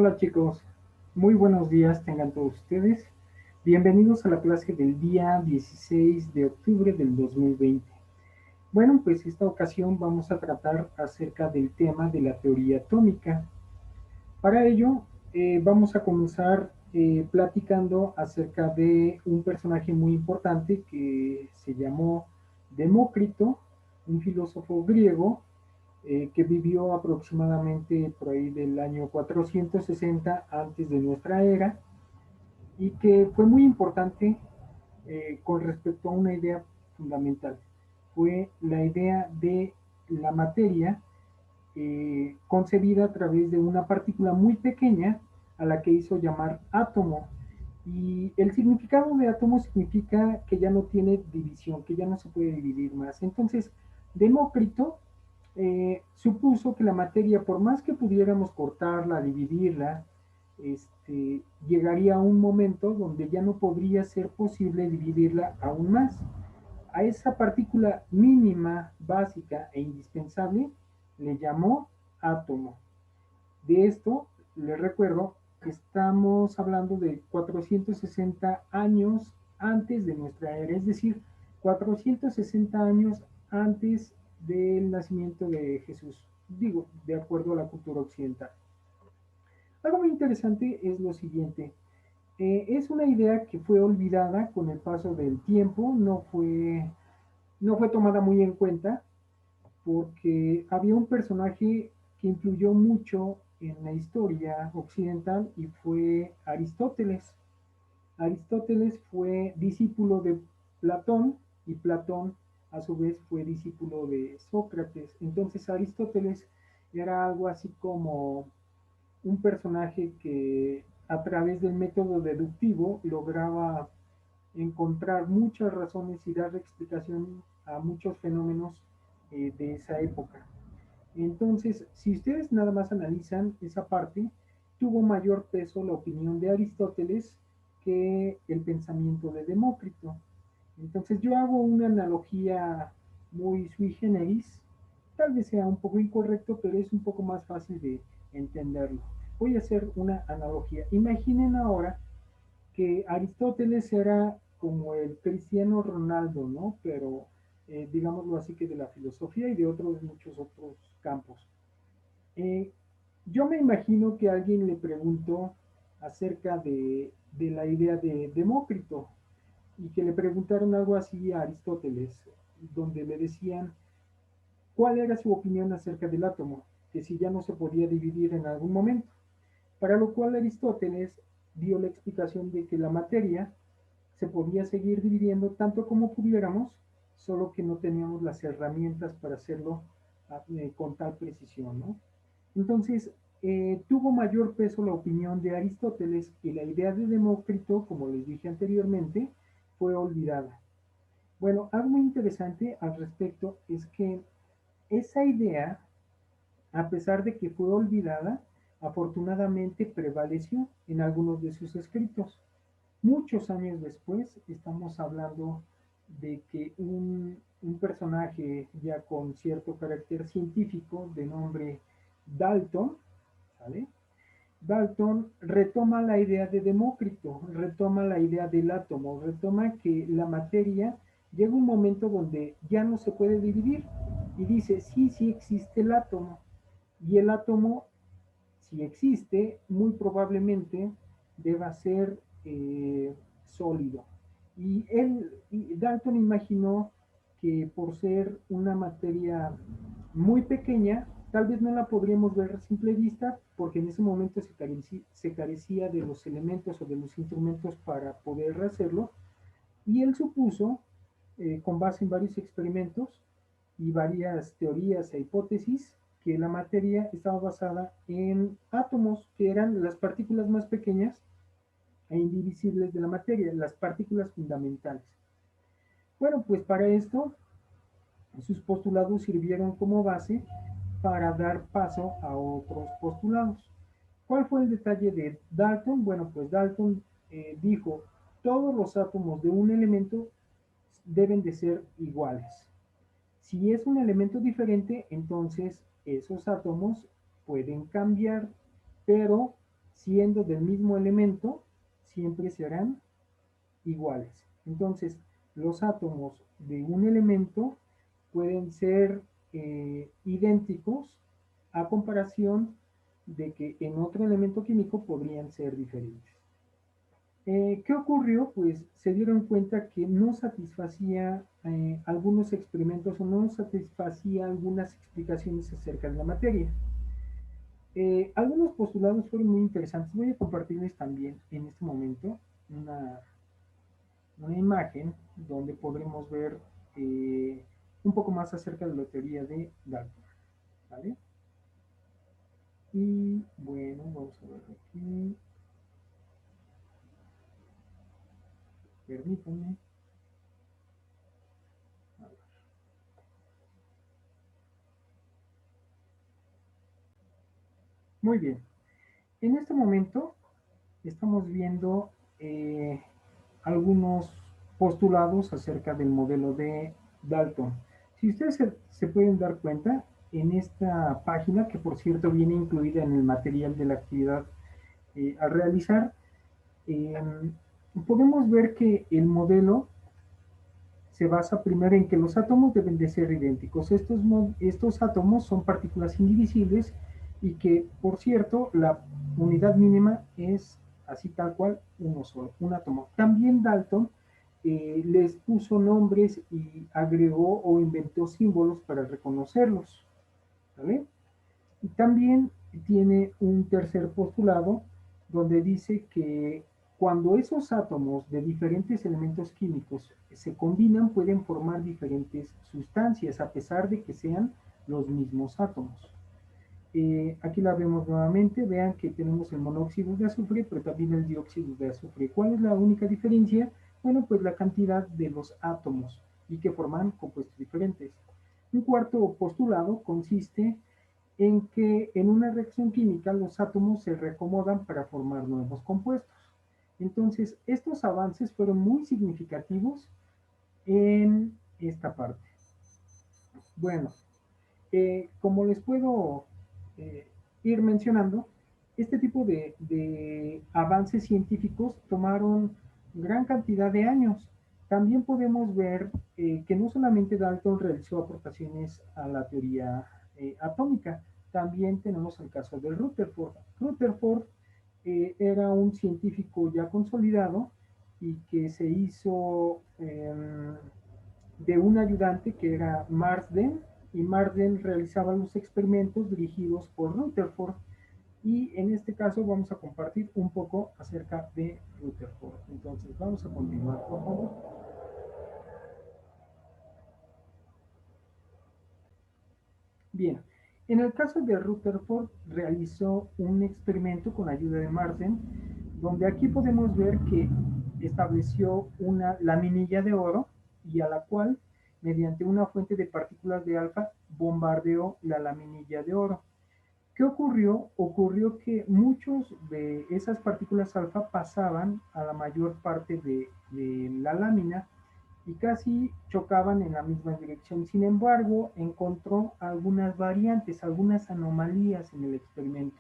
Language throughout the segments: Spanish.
Hola chicos, muy buenos días tengan todos ustedes. Bienvenidos a la clase del día 16 de octubre del 2020. Bueno, pues esta ocasión vamos a tratar acerca del tema de la teoría atómica. Para ello, vamos a comenzar platicando acerca de un personaje muy importante que se llamó Demócrito, un filósofo griego que vivió aproximadamente por ahí del año 460 antes de nuestra era y que fue muy importante con respecto a una idea fundamental. Fue la idea de la materia concebida a través de una partícula muy pequeña a la que hizo llamar átomo. Y el significado de átomo significa que ya no tiene división, que ya no se puede dividir más. Entonces, Demócrito supuso que la materia, por más que pudiéramos cortarla, dividirla, llegaría a un momento donde ya no podría ser posible dividirla aún más. A esa partícula mínima, básica e indispensable le llamó átomo. De esto, les recuerdo, estamos hablando de 460 años antes de nuestra era, es decir, 460 años antes del nacimiento de Jesús, digo, de acuerdo a la cultura occidental. Algo muy interesante es lo siguiente, es una idea que fue olvidada con el paso del tiempo, no fue tomada muy en cuenta, porque había un personaje que influyó mucho en la historia occidental y fue Aristóteles. Aristóteles fue discípulo de Platón y Platón a su vez fue discípulo de Sócrates. Entonces Aristóteles era algo así como un personaje que a través del método deductivo lograba encontrar muchas razones y dar explicación a muchos fenómenos de esa época. Entonces, si ustedes nada más analizan esa parte, tuvo mayor peso la opinión de Aristóteles que el pensamiento de Demócrito. Entonces, yo hago una analogía muy sui generis, tal vez sea un poco incorrecto, pero es un poco más fácil de entenderlo. Voy a hacer una analogía. Imaginen ahora que Aristóteles era como el Cristiano Ronaldo, ¿no? Pero digámoslo así que de la filosofía y de otros muchos otros campos. Eh, yo me imagino que alguien le preguntó acerca de la idea de Demócrito y que le preguntaron algo así a Aristóteles, donde le decían cuál era su opinión acerca del átomo, que si ya no se podía dividir en algún momento. Para lo cual Aristóteles dio la explicación de que la materia se podía seguir dividiendo tanto como pudiéramos, solo que no teníamos las herramientas para hacerlo con tal precisión, ¿no? Entonces, tuvo mayor peso la opinión de Aristóteles y la idea de Demócrito, como les dije anteriormente, fue olvidada. Bueno, algo muy interesante al respecto es que esa idea, a pesar de que fue olvidada, afortunadamente prevaleció en algunos de sus escritos. Muchos años después, estamos hablando de que un personaje ya con cierto carácter científico de nombre Dalton, ¿sale? Dalton retoma la idea de Demócrito, retoma la idea del átomo, retoma que la materia llega un momento donde ya no se puede dividir y dice, sí, sí existe el átomo. Y el átomo, si existe, muy probablemente deba ser sólido. Y Dalton imaginó que por ser una materia muy pequeña, tal vez no la podríamos ver a simple vista, porque en ese momento se carecía de los elementos o de los instrumentos para poder hacerlo, y él supuso, con base en varios experimentos y varias teorías e hipótesis, que la materia estaba basada en átomos, que eran las partículas más pequeñas e indivisibles de la materia, las partículas fundamentales. Bueno, pues para esto sus postulados sirvieron como base para dar paso a otros postulados. ¿Cuál fue el detalle de Dalton? Bueno, pues Dalton dijo, todos los átomos de un elemento deben de ser iguales. Si es un elemento diferente, entonces esos átomos pueden cambiar, pero siendo del mismo elemento, siempre serán iguales. Entonces, los átomos de un elemento pueden ser idénticos a comparación de que en otro elemento químico podrían ser diferentes. ¿Qué ocurrió? Pues se dieron cuenta que no satisfacía algunos experimentos o no satisfacía algunas explicaciones acerca de la materia. Algunos postulados fueron muy interesantes. Voy a compartirles también en este momento una imagen donde podremos ver un poco más acerca de la teoría de Dalton. ¿Vale? Y bueno, vamos a ver aquí. Permítanme. Muy bien. En este momento estamos viendo algunos postulados acerca del modelo de Dalton. Si ustedes se pueden dar cuenta, en esta página, que por cierto viene incluida en el material de la actividad a realizar, eh, podemos ver que el modelo se basa primero en que los átomos deben de ser idénticos. Estos átomos son partículas indivisibles y que, por cierto, la unidad mínima es así tal cual uno solo, un átomo. También Dalton les puso nombres y agregó o inventó símbolos para reconocerlos. ¿Vale? Y también tiene un tercer postulado donde dice que cuando esos átomos de diferentes elementos químicos se combinan pueden formar diferentes sustancias a pesar de que sean los mismos átomos. Aquí la vemos nuevamente, vean que tenemos el monóxido de azufre, pero también el dióxido de azufre. ¿Cuál es la única diferencia? Bueno, pues la cantidad de los átomos y que forman compuestos diferentes. Un cuarto postulado consiste en que en una reacción química los átomos se reacomodan para formar nuevos compuestos. Entonces, estos avances fueron muy significativos en esta parte. Bueno, como les puedo eh, ir mencionando, este tipo de avances científicos tomaron gran cantidad de años. También podemos ver que no solamente Dalton realizó aportaciones a la teoría atómica, también tenemos el caso de Rutherford. Rutherford era un científico ya consolidado y que se hizo de un ayudante que era Marsden, y Marsden realizaba los experimentos dirigidos por Rutherford, y en este caso vamos a compartir un poco acerca de Rutherford. Entonces vamos a continuar, por favor. Bien, en el caso de Rutherford realizó un experimento con ayuda de Marsden, donde aquí podemos ver que estableció una laminilla de oro y a la cual, mediante una fuente de partículas de alfa, bombardeó la laminilla de oro. ¿Qué ocurrió? Ocurrió que muchos de esas partículas alfa pasaban a la mayor parte de la lámina y casi chocaban en la misma dirección. Sin embargo, encontró algunas variantes, algunas anomalías en el experimento.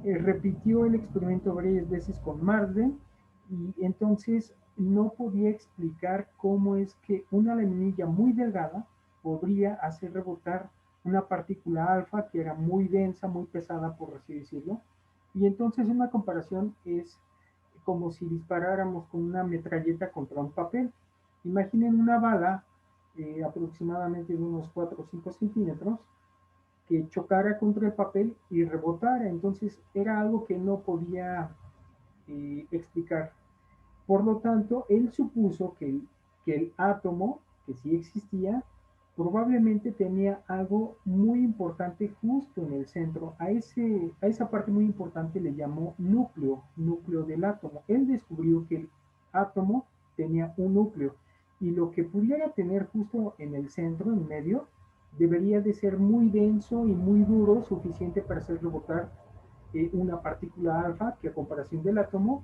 Repitió el experimento varias veces con Marsden y entonces no podía explicar cómo es que una laminilla muy delgada podría hacer rebotar una partícula alfa que era muy densa, muy pesada, por así decirlo. Y entonces una comparación es como si disparáramos con una metralleta contra un papel. Imaginen una bala aproximadamente de unos 4 o 5 centímetros que chocara contra el papel y rebotara. Entonces era algo que no podía explicar. Por lo tanto, él supuso que el átomo, que sí existía, probablemente tenía algo muy importante justo en el centro. A esa parte muy importante le llamó núcleo, núcleo del átomo. Él descubrió que el átomo tenía un núcleo y lo que pudiera tener justo en el centro, en medio, debería de ser muy denso y muy duro, suficiente para hacer rebotar una partícula alfa que a comparación del átomo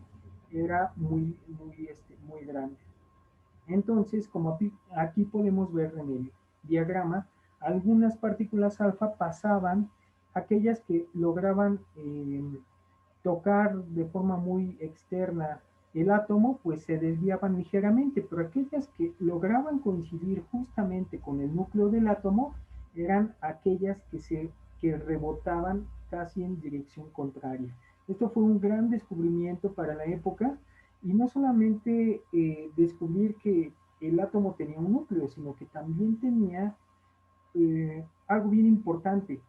era muy grande. Entonces, como aquí podemos ver en el diagrama, algunas partículas alfa pasaban, aquellas que lograban tocar de forma muy externa el átomo, pues se desviaban ligeramente, pero aquellas que lograban coincidir justamente con el núcleo del átomo eran aquellas que rebotaban casi en dirección contraria. Esto fue un gran descubrimiento para la época y no solamente descubrir que el átomo tenía un núcleo, sino que también tenía algo bien importante.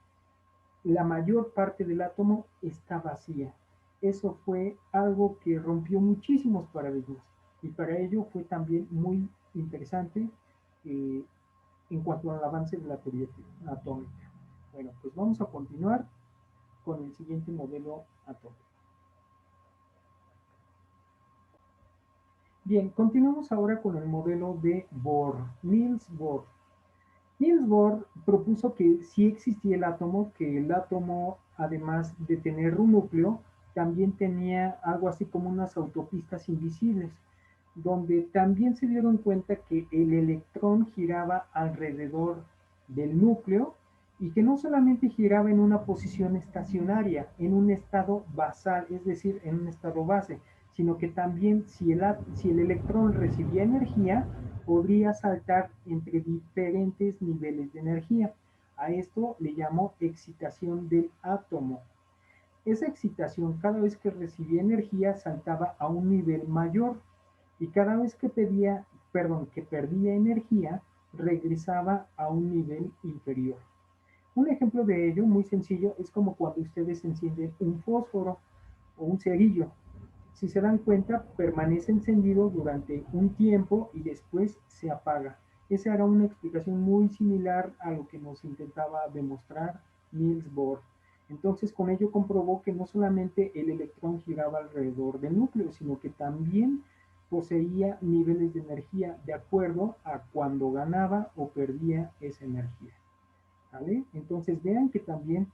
La mayor parte del átomo está vacía. Eso fue algo que rompió muchísimos paradigmas y para ello fue también muy interesante eh, en cuanto al avance de la teoría atómica. Bueno, pues vamos a continuar con el siguiente modelo atómico. Bien, continuamos ahora con el modelo de Bohr, Niels Bohr. Niels Bohr propuso que sí existía el átomo, que el átomo, además de tener un núcleo, también tenía algo así como unas autopistas invisibles, donde también se dieron cuenta que el electrón giraba alrededor del núcleo y que no solamente giraba en una posición estacionaria, en un estado basal, es decir, en un estado base, sino que también si el electrón recibía energía, podría saltar entre diferentes niveles de energía. A esto le llamó excitación del átomo. Esa excitación, cada vez que recibía energía, saltaba a un nivel mayor y cada vez que perdía energía, regresaba a un nivel inferior. Un ejemplo de ello muy sencillo es como cuando ustedes encienden un fósforo o un cerillo. Si se dan cuenta, permanece encendido durante un tiempo y después se apaga. Esa era una explicación muy similar a lo que nos intentaba demostrar Niels Bohr. Entonces, con ello comprobó que no solamente el electrón giraba alrededor del núcleo, sino que también poseía niveles de energía de acuerdo a cuando ganaba o perdía esa energía. ¿Vale? Entonces vean que también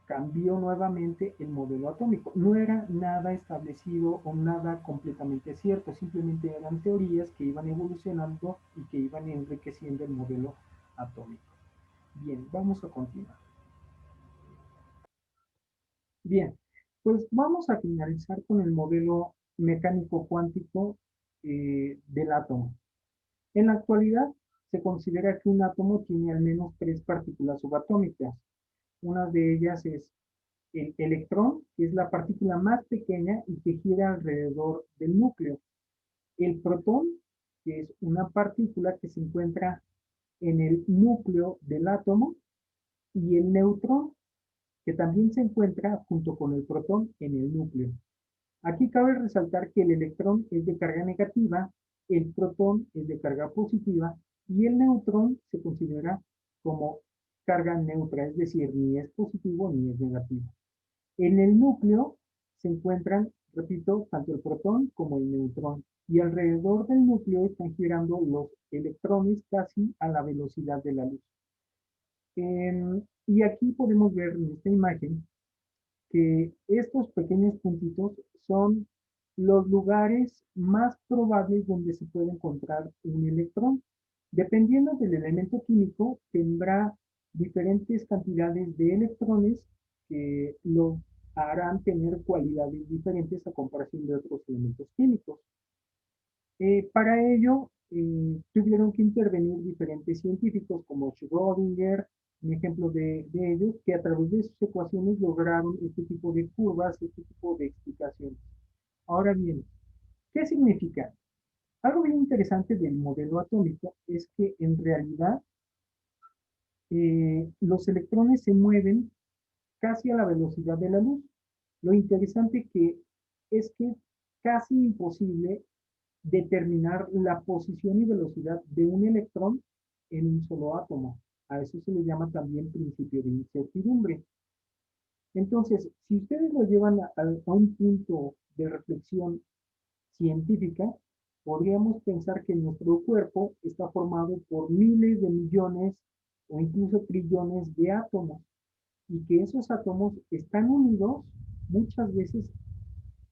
cambió nuevamente el modelo atómico. No era nada establecido o nada completamente cierto, simplemente eran teorías que iban evolucionando y que iban enriqueciendo el modelo atómico. Bien, vamos a continuar. Bien, pues vamos a finalizar con el modelo mecánico cuántico del átomo. En la actualidad se considera que un átomo tiene al menos tres partículas subatómicas. Una de ellas es el electrón, que es la partícula más pequeña y que gira alrededor del núcleo. El protón, que es una partícula que se encuentra en el núcleo del átomo, y el neutrón, que también se encuentra junto con el protón en el núcleo. Aquí cabe resaltar que el electrón es de carga negativa, el protón es de carga positiva y el neutrón se considera como carga neutra, es decir, ni es positivo ni es negativo. En el núcleo se encuentran, repito, tanto el protón como el neutrón y alrededor del núcleo están girando los electrones casi a la velocidad de la luz. Y aquí podemos ver en esta imagen que estos pequeños puntitos son los lugares más probables donde se puede encontrar un electrón. Dependiendo del elemento químico, tendrá diferentes cantidades de electrones que lo harán tener cualidades diferentes a comparación de otros elementos químicos. Para ello, tuvieron que intervenir diferentes científicos como Schrödinger, un ejemplo de ellos, que a través de sus ecuaciones lograron este tipo de curvas, este tipo de explicaciones. Ahora bien, ¿qué significa? Algo bien interesante del modelo atómico es que en realidad los electrones se mueven casi a la velocidad de la luz. Lo interesante es que es casi imposible determinar la posición y velocidad de un electrón en un solo átomo. A eso se le llama también principio de incertidumbre. Entonces, si ustedes lo llevan a un punto de reflexión científica, podríamos pensar que nuestro cuerpo está formado por miles de millones o incluso trillones de átomos y que esos átomos están unidos muchas veces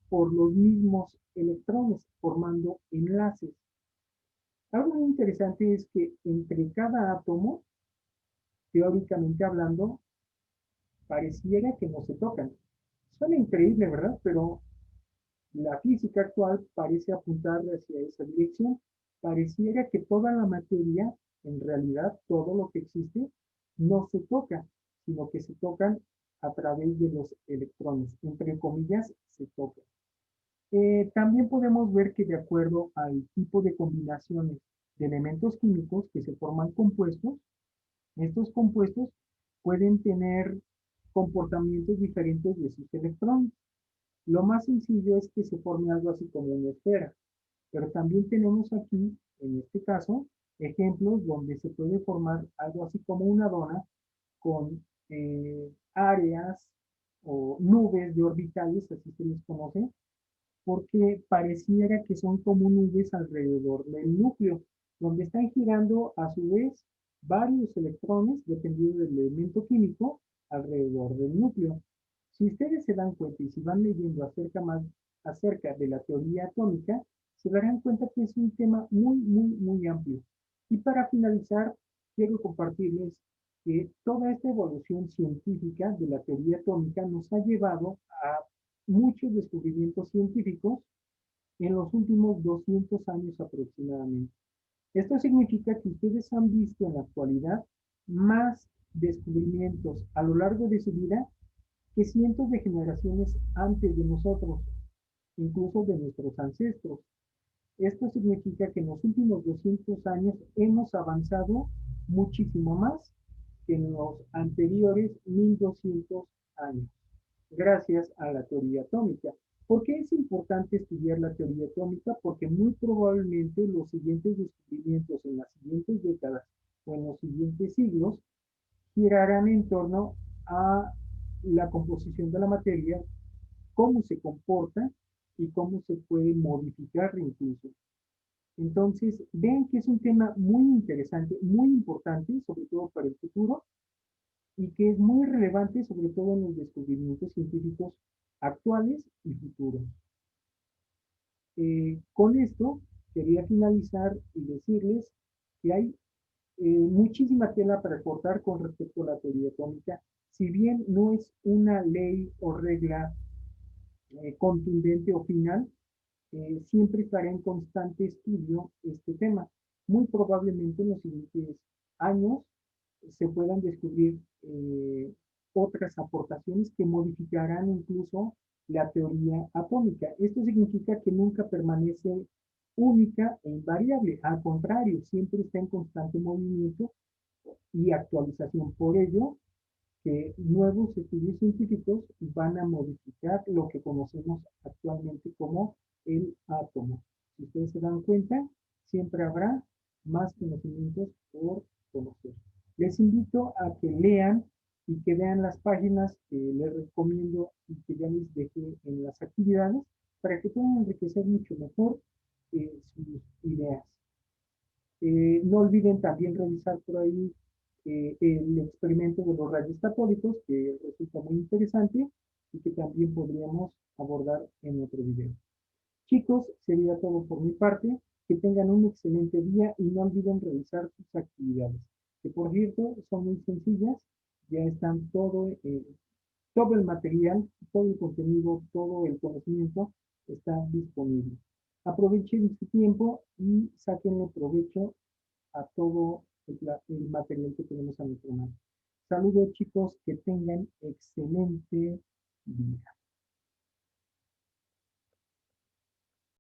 por los mismos electrones, formando enlaces. Algo muy interesante es que entre cada átomo, teóricamente hablando, pareciera que no se tocan. Suena increíble, ¿verdad? Pero la física actual parece apuntar hacia esa dirección. Pareciera que toda la materia, en realidad todo lo que existe, no se toca, sino que se tocan a través de los electrones. Entre comillas, se tocan. También podemos ver que de acuerdo al tipo de combinaciones de elementos químicos que se forman compuestos, estos compuestos pueden tener comportamientos diferentes de sus electrones. Lo más sencillo es que se forme algo así como una esfera, pero también tenemos aquí, en este caso, ejemplos donde se puede formar algo así como una dona con áreas o nubes de orbitales, así se les conoce, porque pareciera que son como nubes alrededor del núcleo, donde están girando a su vez varios electrones, dependiendo del elemento químico, alrededor del núcleo. Si ustedes se dan cuenta y si van leyendo acerca de la teoría atómica, se darán cuenta que es un tema muy, muy, muy amplio. Y para finalizar, quiero compartirles que toda esta evolución científica de la teoría atómica nos ha llevado a muchos descubrimientos científicos en los últimos 200 años aproximadamente. Esto significa que ustedes han visto en la actualidad más descubrimientos a lo largo de su vida que cientos de generaciones antes de nosotros, incluso de nuestros ancestros. Esto significa que en los últimos 200 años hemos avanzado muchísimo más que en los anteriores 1200 años, gracias a la teoría atómica. ¿Por qué es importante estudiar la teoría atómica? Porque muy probablemente los siguientes descubrimientos en las siguientes décadas o en los siguientes siglos girarán en torno a la composición de la materia, cómo se comporta y cómo se puede modificar incluso. Entonces, ven que es un tema muy interesante, muy importante, sobre todo para el futuro, y que es muy relevante, sobre todo en los descubrimientos científicos actuales y futuros. Con esto, quería finalizar y decirles que hay muchísima tela para cortar con respecto a la teoría atómica. Si bien no es una ley o regla contundente o final, siempre estará en constante estudio este tema. Muy probablemente en los siguientes años se puedan descubrir otras aportaciones que modificarán incluso la teoría atómica. Esto significa que nunca permanece única e invariable, al contrario, siempre está en constante movimiento y actualización. Por ello, que nuevos estudios científicos van a modificar lo que conocemos actualmente como el átomo. Si ustedes se dan cuenta, siempre habrá más conocimientos por conocer. Les invito a que lean y que vean las páginas que les recomiendo y que ya les dejé en las actividades para que puedan enriquecer mucho mejor sus ideas. No olviden también revisar por ahí el experimento de los rayos católicos, que resulta muy interesante y que también podríamos abordar en otro video. Chicos, sería todo por mi parte. Que tengan un excelente día y no olviden revisar sus actividades, que por cierto son muy sencillas. Ya están todo el material, todo el contenido, todo el conocimiento está disponible. Aprovechen su tiempo y sáquenle provecho a todo el material que tenemos a nuestra mano. Saludos chicos, que tengan excelente día.